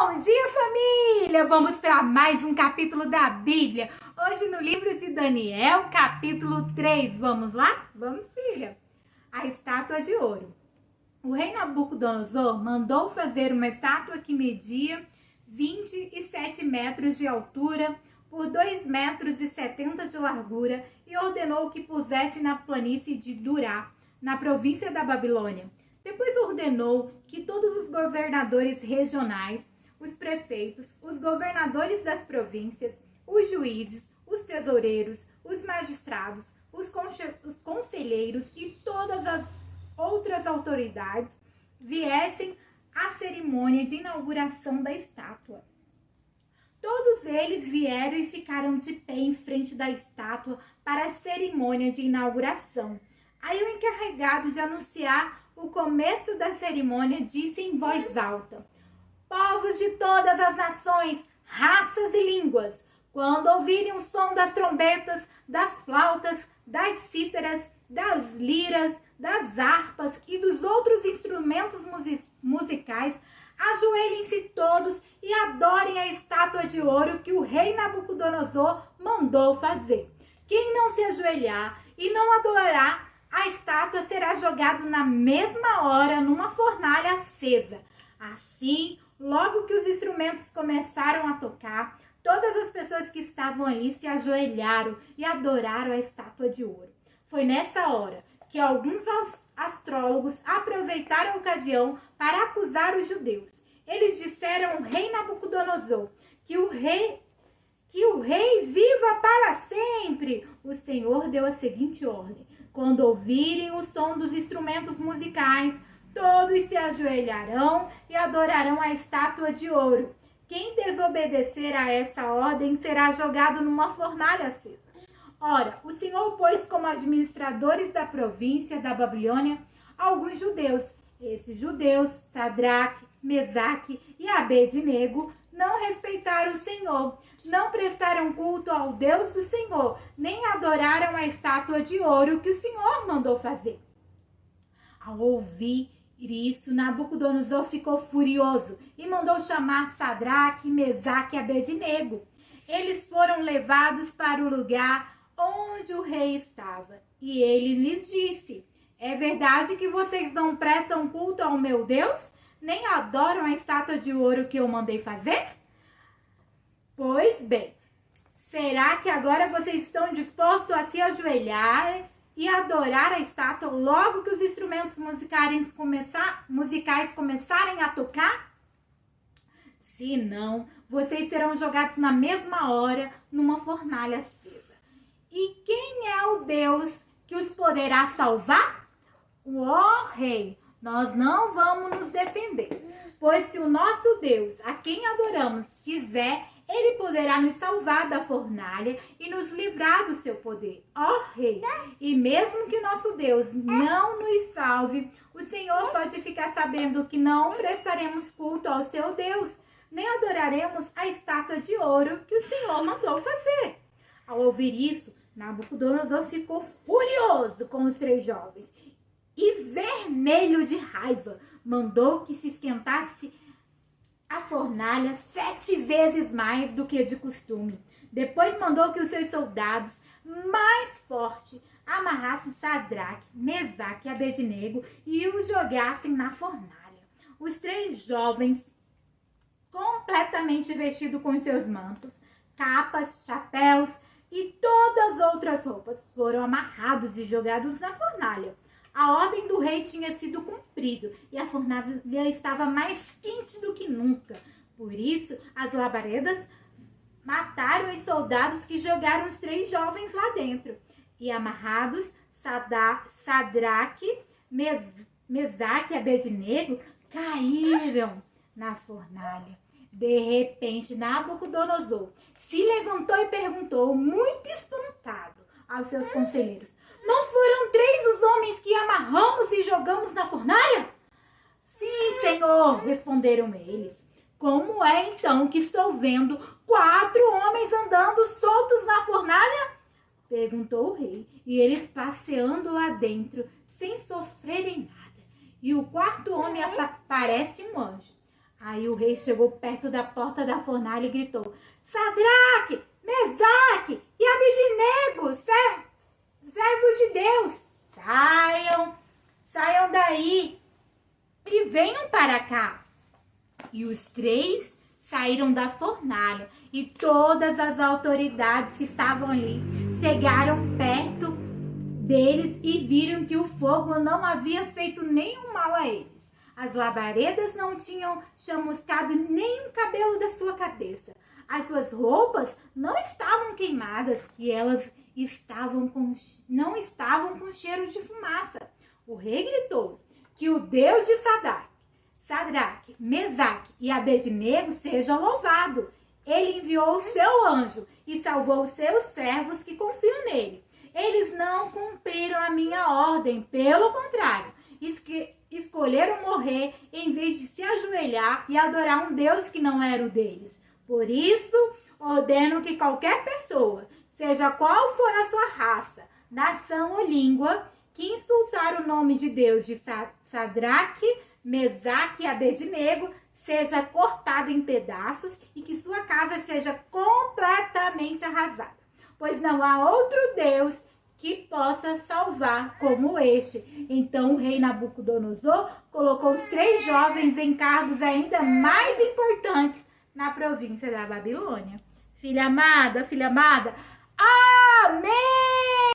Bom dia, família! Vamos para mais um capítulo da Bíblia. Hoje no livro de Daniel, capítulo 3. Vamos lá? Vamos, filha! A estátua de ouro. O rei Nabucodonosor mandou fazer uma estátua que media 27 metros de altura por 2,70 metros de largura e ordenou que pusesse na planície de Durá, na província da Babilônia. Depois ordenou que todos os governadores regionais, os prefeitos, os governadores das províncias, os juízes, os tesoureiros, os magistrados, os conselheiros e todas as outras autoridades viessem à cerimônia de inauguração da estátua. Todos eles vieram e ficaram de pé em frente da estátua para a cerimônia de inauguração. Aí o encarregado de anunciar o começo da cerimônia disse em voz alta: povos de todas as nações, raças e línguas, quando ouvirem o som das trombetas, das flautas, das cítaras, das liras, das harpas e dos outros instrumentos musicais, ajoelhem-se todos e adorem a estátua de ouro que o rei Nabucodonosor mandou fazer. Quem não se ajoelhar e não adorar a estátua será jogado na mesma hora numa fornalha acesa. Assim, logo que os instrumentos começaram a tocar, todas as pessoas que estavam ali se ajoelharam e adoraram a estátua de ouro. Foi nessa hora que alguns astrólogos aproveitaram a ocasião para acusar os judeus. Eles disseram ao rei Nabucodonosor que o rei viva para sempre. O Senhor deu a seguinte ordem: quando ouvirem o som dos instrumentos musicais, todos se ajoelharão e adorarão a estátua de ouro. Quem desobedecer a essa ordem será jogado numa fornalha acesa. Ora, o Senhor pôs como administradores da província da Babilônia alguns judeus. Esses judeus, Sadraque, Mesaque e Abednego, não respeitaram o Senhor, não prestaram culto ao Deus do Senhor, nem adoraram a estátua de ouro que o Senhor mandou fazer. Ao ouvir isso, Nabucodonosor ficou furioso e mandou chamar Sadraque, Mesaque e Abednego. Eles foram levados para o lugar onde o rei estava e ele lhes disse: é verdade que vocês não prestam culto ao meu Deus, nem adoram a estátua de ouro que eu mandei fazer? Pois bem, será que agora vocês estão dispostos a se ajoelhar e adorar a estátua logo que os instrumentos musicais começarem a tocar? Se não, vocês serão jogados na mesma hora numa fornalha acesa. E quem é o Deus que os poderá salvar? Ó rei, nós não vamos nos defender, pois se o nosso Deus, a quem adoramos, quiser, ele poderá nos salvar da fornalha e nos livrar do seu poder. Ó rei, e mesmo que o nosso Deus não nos salve, o Senhor pode ficar sabendo que não prestaremos culto ao seu Deus, nem adoraremos a estátua de ouro que o Senhor mandou fazer. Ao ouvir isso, Nabucodonosor ficou furioso com os três jovens e, vermelho de raiva, mandou que se esquentasse a fornalha 7 vezes mais do que de costume. Depois mandou que os seus soldados mais fortes amarrassem Sadraque, Mesaque e Abednego e os jogassem na fornalha. Os três jovens, completamente vestidos com seus mantos, capas, chapéus e todas as outras roupas, foram amarrados e jogados na fornalha. A ordem do rei tinha sido cumprida e a fornalha estava mais quente do que nunca. Por isso, as labaredas mataram os soldados que jogaram os três jovens lá dentro. E amarrados, Sadraque, Mesaque e Abednego caíram na fornalha. De repente, Nabucodonosor se levantou e perguntou, muito espantado, aos seus conselheiros: não foram 3 os homens que amarramos e jogamos na fornalha? Sim, senhor, responderam eles. Como é então que estou vendo 4 homens andando soltos na fornalha? Perguntou o rei, e eles passeando lá dentro, sem sofrerem nada. E o 4º homem parece um anjo. Aí o rei chegou perto da porta da fornalha e gritou: Sadraque, Mesaque e Abednego, servos de Deus, saiam daí e venham para cá. E os três saíram da fornalha e todas as autoridades que estavam ali chegaram perto deles e viram que o fogo não havia feito nenhum mal a eles. As labaredas não tinham chamuscado nem o cabelo da sua cabeça. As suas roupas não estavam queimadas e elas não estavam com cheiro de fumaça. O rei gritou que o Deus de Sadraque, Mesaque e Abednego seja louvado. Ele enviou o seu anjo e salvou os seus servos que confiam nele. Eles não cumpriram a minha ordem, pelo contrário, escolheram morrer em vez de se ajoelhar e adorar um Deus que não era o deles. Por isso, ordeno que qualquer pessoa, seja qual for a sua raça, nação ou língua, que insultar o nome de Deus de Sadraque, Mesaque e Abednego, seja cortado em pedaços e que sua casa seja completamente arrasada. Pois não há outro Deus que possa salvar como este. Então o rei Nabucodonosor colocou os três jovens em cargos ainda mais importantes na província da Babilônia. Filha amada, amém!